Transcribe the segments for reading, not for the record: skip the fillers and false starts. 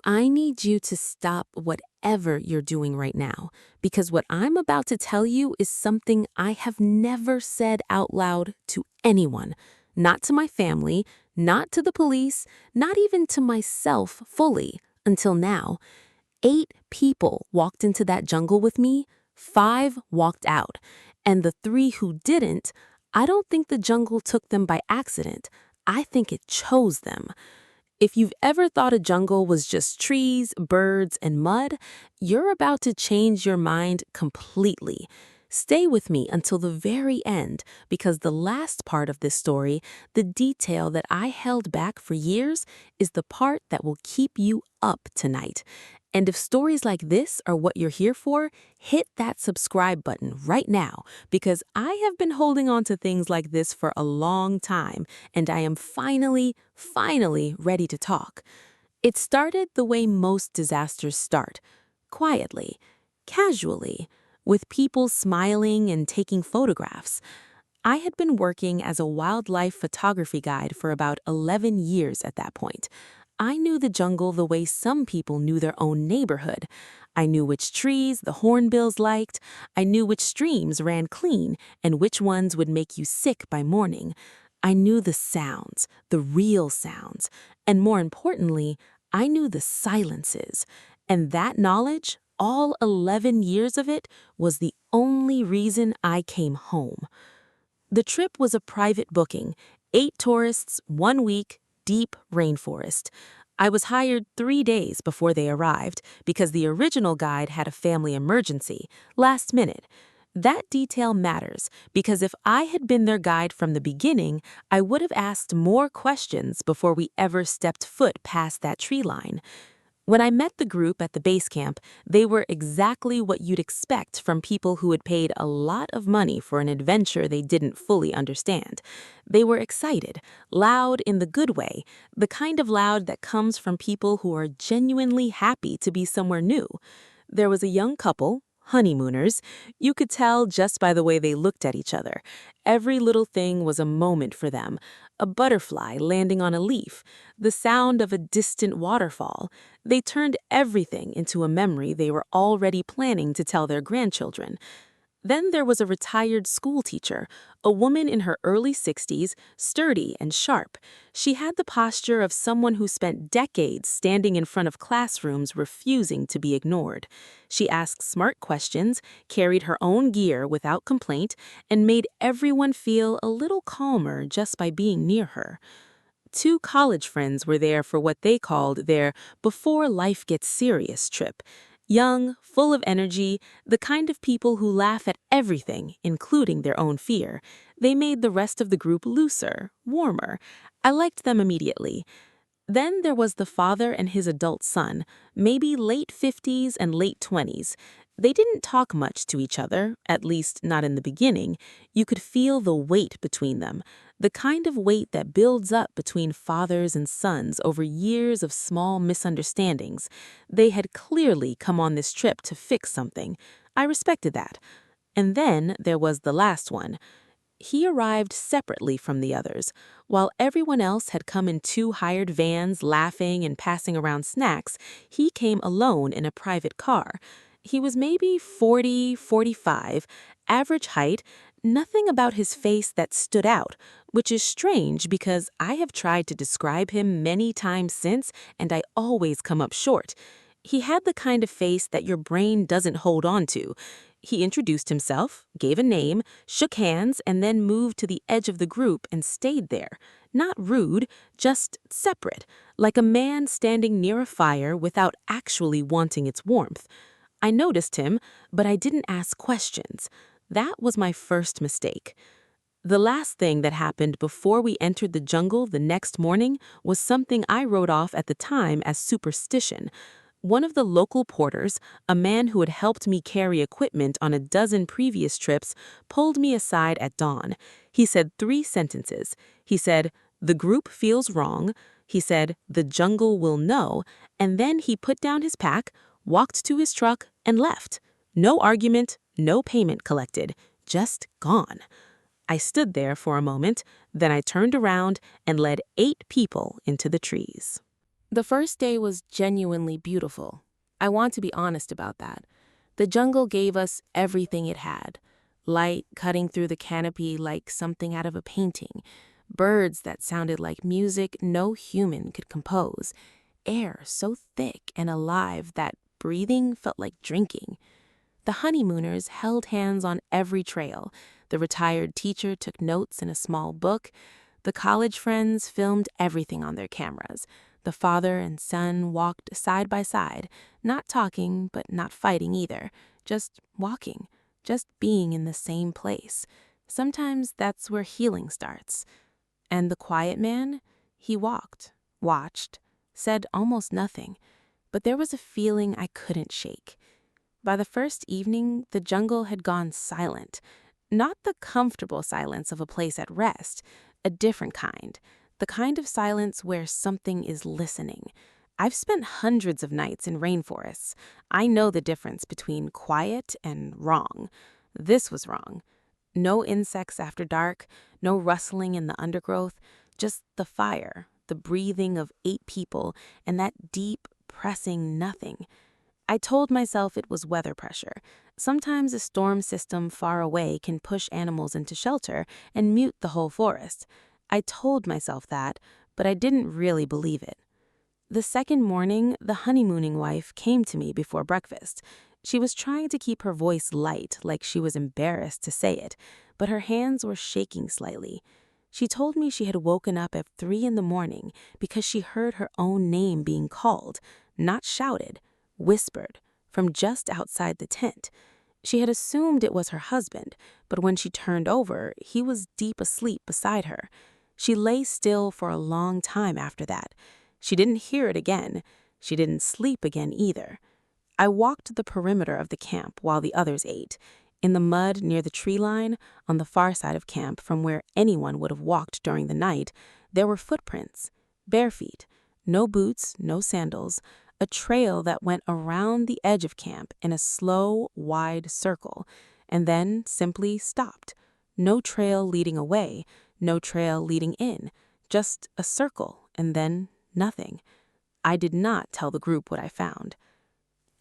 I need you to stop whatever you're doing right now, because what I'm about to tell you is something I have never said out loud to anyone. Not to my family, not to the police, not even to myself fully, until now. 8 people walked into that jungle with me, 5 walked out, and the 3 who didn't, I don't think the jungle took them by accident. I think it chose them. If you've ever thought a jungle was just trees, birds, and mud, you're about to change your mind completely. Stay with me until the very end, because the last part of this story, the detail that I held back for years, is the part that will keep you up tonight. And if stories like this are what you're here for, hit that subscribe button right now, because I have been holding on to things like this for a long time, and I am finally ready to talk. It started the way most disasters start, quietly, casually, with people smiling and taking photographs. I had been working as a wildlife photography guide for about 11 years at that point. I knew the jungle the way some people knew their own neighborhood. I knew which trees the hornbills liked. I knew which streams ran clean and which ones would make you sick by morning. I knew the sounds, the real sounds, and more importantly, I knew the silences. And that knowledge, all 11 years of it, was the only reason I came home. The trip was a private booking, 8 tourists, 1 week, deep rainforest. I was hired 3 days before they arrived because the original guide had a family emergency, last minute. That detail matters because if I had been their guide from the beginning, I would have asked more questions before we ever stepped foot past that tree line. When I met the group at the base camp, they were exactly what you'd expect from people who had paid a lot of money for an adventure they didn't fully understand. They were excited, loud in the good way, the kind of loud that comes from people who are genuinely happy to be somewhere new. There was a young couple, honeymooners. You could tell just by the way they looked at each other. Every little thing was a moment for them. A butterfly landing on a leaf, the sound of a distant waterfall. They turned everything into a memory they were already planning to tell their grandchildren. Then there was a retired school teacher, a woman in her early 60s, sturdy and sharp. She had the posture of someone who spent decades standing in front of classrooms refusing to be ignored. She asked smart questions, carried her own gear without complaint, and made everyone feel a little calmer just by being near her. 2 college friends were there for what they called their before life gets serious trip. Young, full of energy, the kind of people who laugh at everything, including their own fear. They made the rest of the group looser, warmer. I liked them immediately. Then there was the father and his adult son, maybe late 50s and late 20s. They didn't talk much to each other, at least not in the beginning. You could feel the weight between them, the kind of weight that builds up between fathers and sons over years of small misunderstandings. They had clearly come on this trip to fix something. I respected that. And then there was the last one. He arrived separately from the others. While everyone else had come in 2 hired vans laughing and passing around snacks, he came alone in a private car. He was maybe 40, 45, average height, nothing about his face that stood out, which is strange because I have tried to describe him many times since and I always come up short. He had the kind of face that your brain doesn't hold on to. He introduced himself, gave a name, shook hands, and then moved to the edge of the group and stayed there. Not rude, just separate, like a man standing near a fire without actually wanting its warmth. I noticed him, but I didn't ask questions. That was my first mistake. The last thing that happened before we entered the jungle the next morning was something I wrote off at the time as superstition. One of the local porters, a man who had helped me carry equipment on a dozen previous trips, pulled me aside at dawn. He said 3 sentences. He said, "The group feels wrong." He said, "The jungle will know." And then he put down his pack, walked to his truck, and left. No argument, no payment collected, just gone. I stood there for a moment, then I turned around and led 8 people into the trees. The first day was genuinely beautiful. I want to be honest about that. The jungle gave us everything it had. Light cutting through the canopy like something out of a painting. Birds that sounded like music no human could compose. Air so thick and alive that breathing felt like drinking. The honeymooners held hands on every trail. The retired teacher took notes in a small book. The college friends filmed everything on their cameras. The father and son walked side by side, not talking but not fighting either, just walking, just being in the same place. Sometimes that's where healing starts. And the quiet man? He walked, watched, said almost nothing, but there was a feeling I couldn't shake. By the first evening, the jungle had gone silent. Not the comfortable silence of a place at rest, a different kind. The kind of silence where something is listening. I've spent hundreds of nights in rainforests. I know the difference between quiet and wrong. This was wrong. No insects after dark, no rustling in the undergrowth, just the fire, the breathing of 8 people, and that deep, pressing nothing. I told myself it was weather pressure. Sometimes a storm system far away can push animals into shelter and mute the whole forest. I told myself that, but I didn't really believe it. The second morning, the honeymooning wife came to me before breakfast. She was trying to keep her voice light, like she was embarrassed to say it, but her hands were shaking slightly. She told me she had woken up at 3 in the morning because she heard her own name being called, not shouted, whispered, from just outside the tent. She had assumed it was her husband, but when she turned over, he was deep asleep beside her. She lay still for a long time after that. She didn't hear it again. She didn't sleep again either. I walked the perimeter of the camp while the others ate. In the mud near the tree line, on the far side of camp from where anyone would have walked during the night, there were footprints, bare feet, no boots, no sandals, a trail that went around the edge of camp in a slow, wide circle, and then simply stopped. No trail leading away, no trail leading in, just a circle and then nothing. I did not tell the group what I found.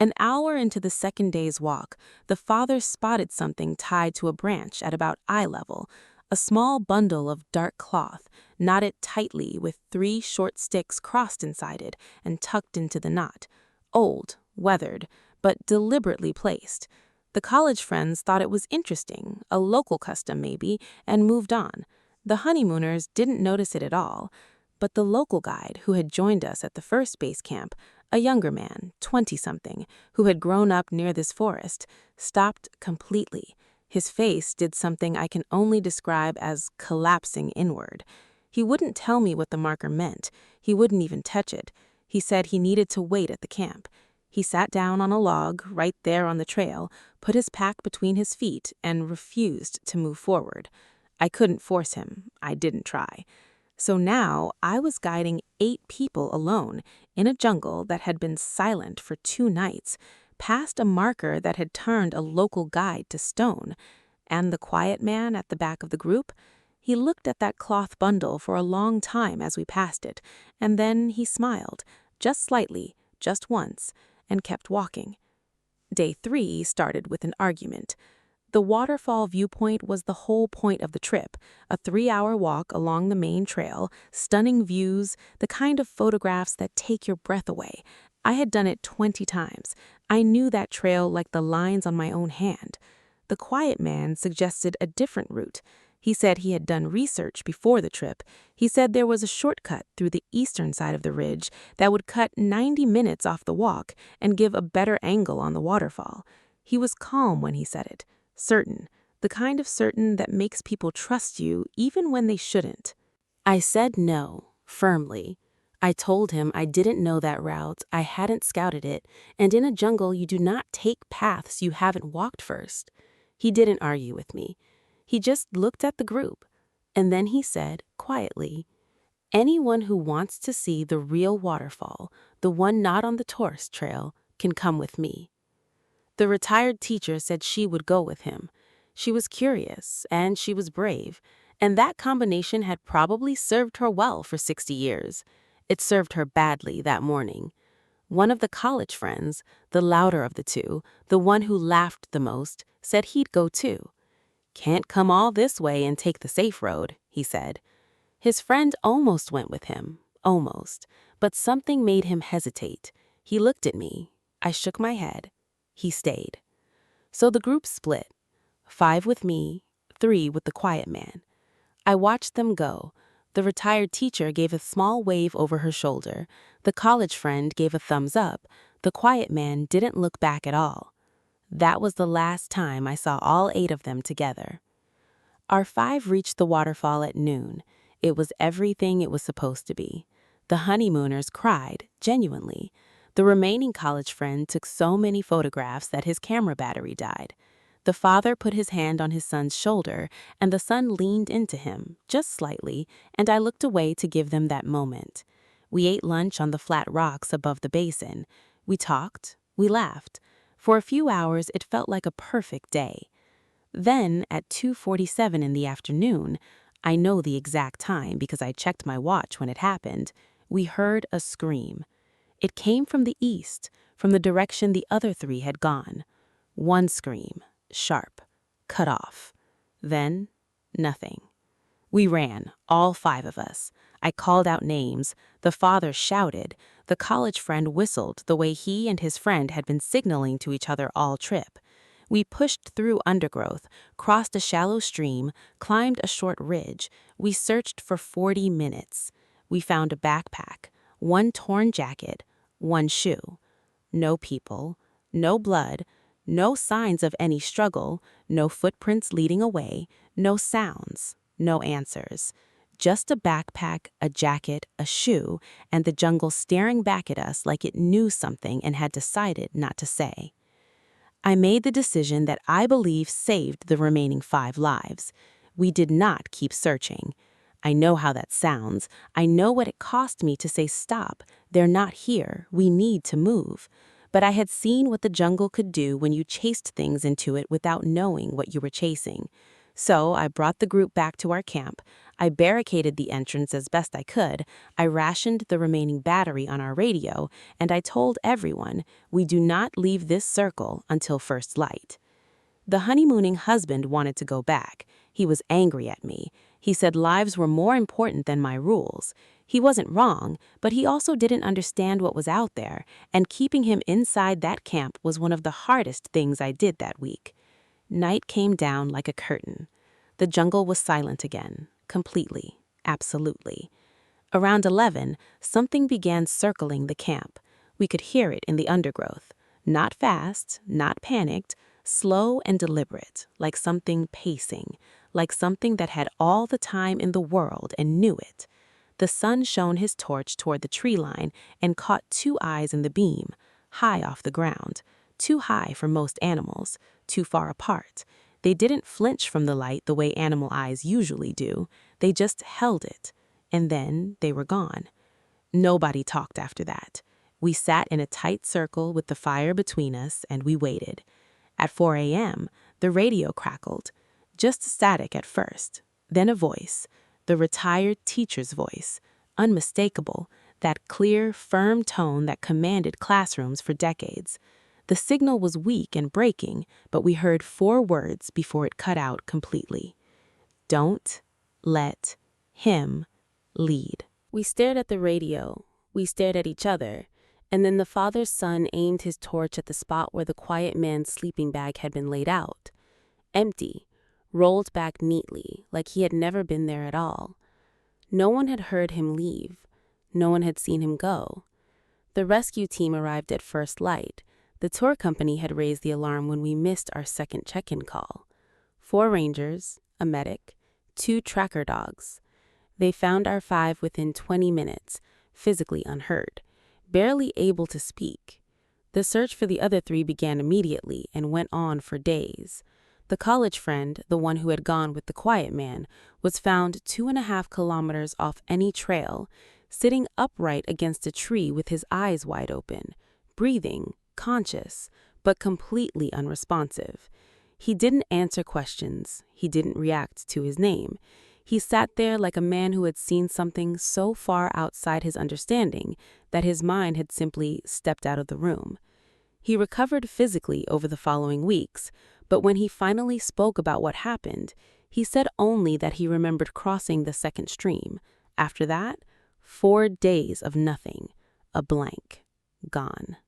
An hour into the second day's walk, the father spotted something tied to a branch at about eye level, a small bundle of dark cloth, knotted tightly with 3 short sticks crossed inside it and tucked into the knot. Old, weathered, but deliberately placed. The college friends thought it was interesting, a local custom maybe, and moved on. The honeymooners didn't notice it at all. But the local guide who had joined us at the first base camp, a younger man, 20-something, who had grown up near this forest, stopped completely. His face did something I can only describe as collapsing inward. He wouldn't tell me what the marker meant. He wouldn't even touch it. He said he needed to wait at the camp. He sat down on a log right there on the trail, put his pack between his feet, and refused to move forward. I couldn't force him. I didn't try. So now I was guiding 8 people alone in a jungle that had been silent for 2 nights, past a marker that had turned a local guide to stone. And the quiet man at the back of the group? He looked at that cloth bundle for a long time as we passed it, and then he smiled, just slightly, just once, and kept walking. Day 3 started with an argument. The waterfall viewpoint was the whole point of the trip, a 3-hour walk along the main trail, stunning views, the kind of photographs that take your breath away. I had done it 20 times. I knew that trail like the lines on my own hand. The quiet man suggested a different route. He said he had done research before the trip. He said there was a shortcut through the eastern side of the ridge that would cut 90 minutes off the walk and give a better angle on the waterfall. He was calm when he said it. Certain, the kind of certain that makes people trust you even when they shouldn't. I said no, firmly. I told him I didn't know that route, I hadn't scouted it, and in a jungle you do not take paths you haven't walked first. He didn't argue with me. He just looked at the group, and then he said, quietly, anyone who wants to see the real waterfall, the one not on the tourist trail, can come with me. The retired teacher said she would go with him. She was curious, and she was brave, and that combination had probably served her well for 60 years. It served her badly that morning. One of the college friends, the louder of the two, the one who laughed the most, said he'd go too. "Can't come all this way and take the safe road," he said. His friend almost went with him, almost, but something made him hesitate. He looked at me. I shook my head. He stayed. So the group split. 5 with me, 3 with the quiet man. I watched them go. The retired teacher gave a small wave over her shoulder. The college friend gave a thumbs up. The quiet man didn't look back at all. That was the last time I saw all 8 of them together. Our 5 reached the waterfall at noon. It was everything it was supposed to be. The honeymooners cried, genuinely. The remaining college friend took so many photographs that his camera battery died. The father put his hand on his son's shoulder, and the son leaned into him, just slightly, and I looked away to give them that moment. We ate lunch on the flat rocks above the basin. We talked, we laughed. For a few hours, it felt like a perfect day. Then, at 2:47 in the afternoon, I know the exact time because I checked my watch when it happened, we heard a scream. It came from the east, from the direction the other 3 had gone. One scream, sharp, cut off. Then, nothing. We ran, all 5 of us. I called out names. The father shouted. The college friend whistled the way he and his friend had been signaling to each other all trip. We pushed through undergrowth, crossed a shallow stream, climbed a short ridge. We searched for 40 minutes. We found a backpack, one torn jacket, one shoe. No people, no blood, no signs of any struggle, no footprints leading away, no sounds, no answers. Just a backpack, a jacket, a shoe, and the jungle staring back at us like it knew something and had decided not to say. I made the decision that I believe saved the remaining 5 lives. We did not keep searching. I know how that sounds. I know what it cost me to say stop. They're not here. We need to move. But I had seen what the jungle could do when you chased things into it without knowing what you were chasing. So I brought the group back to our camp. I barricaded the entrance as best I could. I rationed the remaining battery on our radio, and I told everyone, we do not leave this circle until first light. The honeymooning husband wanted to go back. He was angry at me. He said lives were more important than my rules. He wasn't wrong, but he also didn't understand what was out there, and keeping him inside that camp was one of the hardest things I did that week. Night came down like a curtain. The jungle was silent again, completely, absolutely. Around 11, something began circling the camp. We could hear it in the undergrowth. Not fast, not panicked, slow and deliberate, like something pacing, like something that had all the time in the world and knew it. The sun shone his torch toward the tree line and caught 2 eyes in the beam, high off the ground, too high for most animals, too far apart. They didn't flinch from the light the way animal eyes usually do. They just held it, and then they were gone. Nobody talked after that. We sat in a tight circle with the fire between us, and we waited. At 4 a.m., the radio crackled. Just static at first, then a voice, the retired teacher's voice, unmistakable, that clear, firm tone that commanded classrooms for decades. The signal was weak and breaking, but we heard 4 words before it cut out completely. Don't let him lead. We stared at the radio. We stared at each other. And then the father's son aimed his torch at the spot where the quiet man's sleeping bag had been laid out. Empty, rolled back neatly, like he had never been there at all. No one had heard him leave. No one had seen him go. The rescue team arrived at first light. The tour company had raised the alarm when we missed our second check-in call. 4 rangers, a medic, 2 tracker dogs. They found our 5 within 20 minutes, physically unhurt, barely able to speak. The search for the other 3 began immediately and went on for days. The college friend, the one who had gone with the quiet man, was found 2.5 kilometers off any trail, sitting upright against a tree with his eyes wide open, breathing, conscious, but completely unresponsive. He didn't answer questions. He didn't react to his name. He sat there like a man who had seen something so far outside his understanding that his mind had simply stepped out of the room. He recovered physically over the following weeks, but when he finally spoke about what happened, he said only that he remembered crossing the second stream. After that, 4 days of nothing, a blank, gone.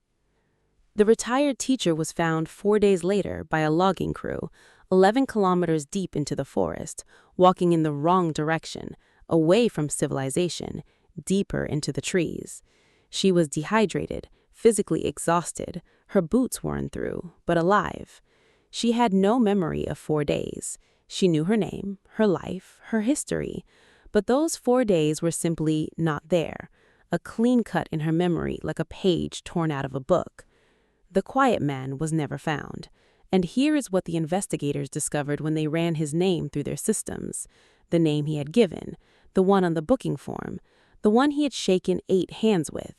The retired teacher was found 4 days later by a logging crew, 11 kilometers deep into the forest, walking in the wrong direction, away from civilization, deeper into the trees. She was dehydrated, physically exhausted, her boots worn through, but alive. She had no memory of 4 days. She knew her name, her life, her history, but those 4 days were simply not there, a clean cut in her memory like a page torn out of a book. The quiet man was never found, and here is what the investigators discovered when they ran his name through their systems. The name he had given, the one on the booking form, the one he had shaken 8 hands with,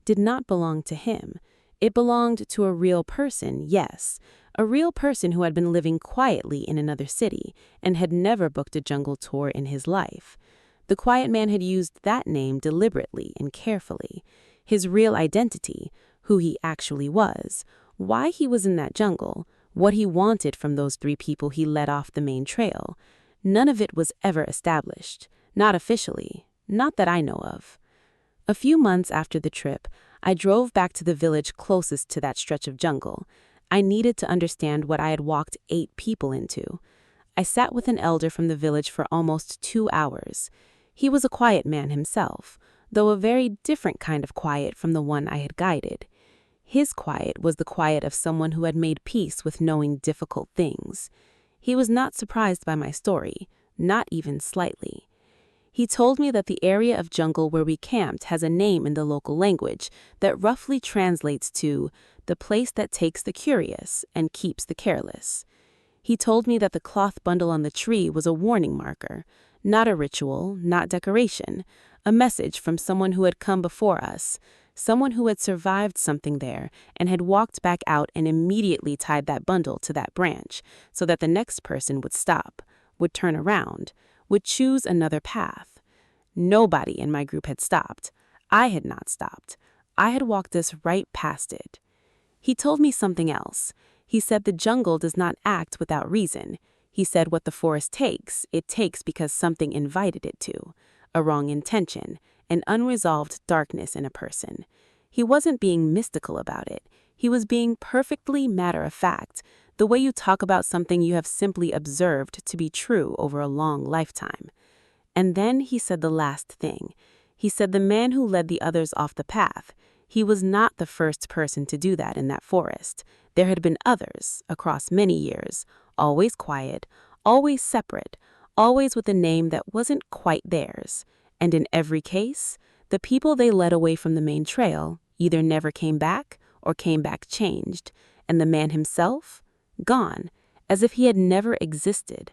did not belong to him. It belonged to a real person, yes, a real person who had been living quietly in another city and had never booked a jungle tour in his life. The quiet man had used that name deliberately and carefully. His real identity, who he actually was, why he was in that jungle, what he wanted from those 3 people he led off the main trail. None of it was ever established, not officially, not that I know of. A few months after the trip, I drove back to the village closest to that stretch of jungle. I needed to understand what I had walked 8 people into. I sat with an elder from the village for almost 2 hours. He was a quiet man himself, though a very different kind of quiet from the one I had guided. His quiet was the quiet of someone who had made peace with knowing difficult things. He was not surprised by my story, not even slightly. He told me that the area of jungle where we camped has a name in the local language that roughly translates to the place that takes the curious and keeps the careless. He told me that the cloth bundle on the tree was a warning marker, not a ritual, not decoration, a message from someone who had come before us, someone who had survived something there and had walked back out and immediately tied that bundle to that branch so that the next person would stop, would turn around, would choose another path. Nobody in my group had stopped. I had not stopped. I had walked us right past it. He told me something else. He said the jungle does not act without reason. He said what the forest takes, it takes because something invited it to, a wrong intention, an unresolved darkness in a person. He wasn't being mystical about it. He was being perfectly matter-of-fact, the way you talk about something you have simply observed to be true over a long lifetime. And then he said the last thing. He said the man who led the others off the path, he was not the first person to do that in that forest. There had been others, across many years, always quiet, always separate, always with a name that wasn't quite theirs. And in every case, the people they led away from the main trail either never came back or came back changed, and the man himself, gone, as if he had never existed.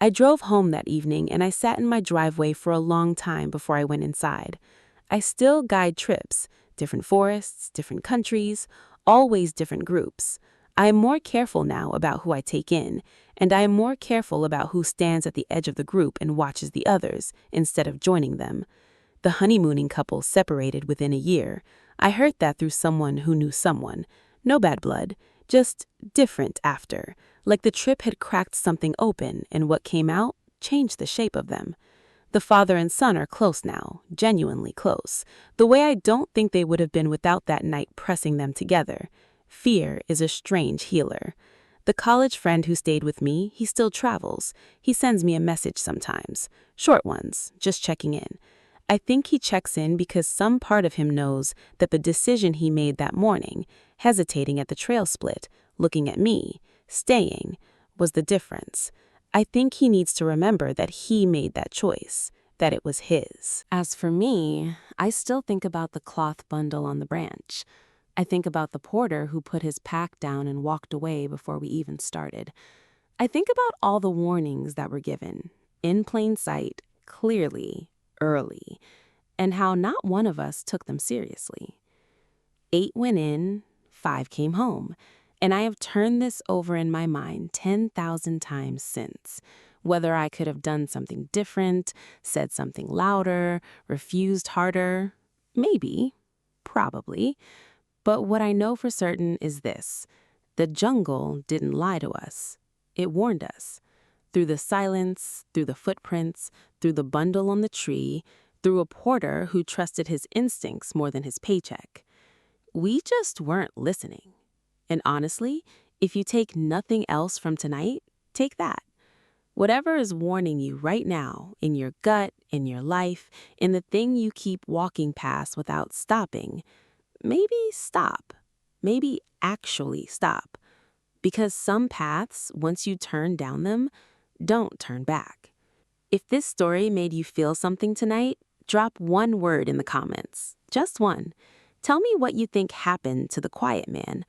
I drove home that evening and I sat in my driveway for a long time before I went inside. I still guide trips, different forests, different countries, always different groups. I am more careful now about who I take in, and I am more careful about who stands at the edge of the group and watches the others instead of joining them. The honeymooning couple separated within a year. I heard that through someone who knew someone. No bad blood, just different after, like the trip had cracked something open and what came out changed the shape of them. The father and son are close now, genuinely close, the way I don't think they would have been without that night pressing them together. Fear is a strange healer. The college friend who stayed with me, he still travels. He sends me a message sometimes. Short ones, just checking in. I think he checks in because some part of him knows that the decision he made that morning, hesitating at the trail split, looking at me, staying, was the difference. I think he needs to remember that he made that choice, that it was his. As for me, I still think about the cloth bundle on the branch. I think about the porter who put his pack down and walked away before we even started. I think about all the warnings that were given, in plain sight, clearly, early, and how not one of us took them seriously. 8 went in, 5 came home, and I have turned this over in my mind 10,000 times since. Whether I could have done something different, said something louder, refused harder. Maybe. Probably. But what I know for certain is this. The jungle didn't lie to us. It warned us. Through the silence, through the footprints, through the bundle on the tree, through a porter who trusted his instincts more than his paycheck. We just weren't listening. And honestly, if you take nothing else from tonight, take that. Whatever is warning you right now, in your gut, in your life, in the thing you keep walking past without stopping, maybe stop. Maybe actually stop. Because some paths, once you turn down them, don't turn back. If this story made you feel something tonight, drop one word in the comments. Just one. Tell me what you think happened to the quiet man.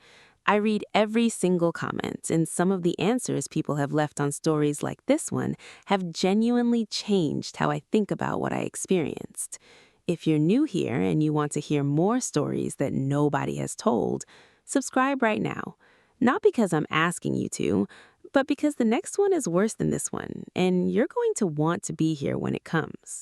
I read every single comment, and some of the answers people have left on stories like this one have genuinely changed how I think about what I experienced. If you're new here and you want to hear more stories that nobody has told, subscribe right now. Not because I'm asking you to, but because the next one is worse than this one, and you're going to want to be here when it comes.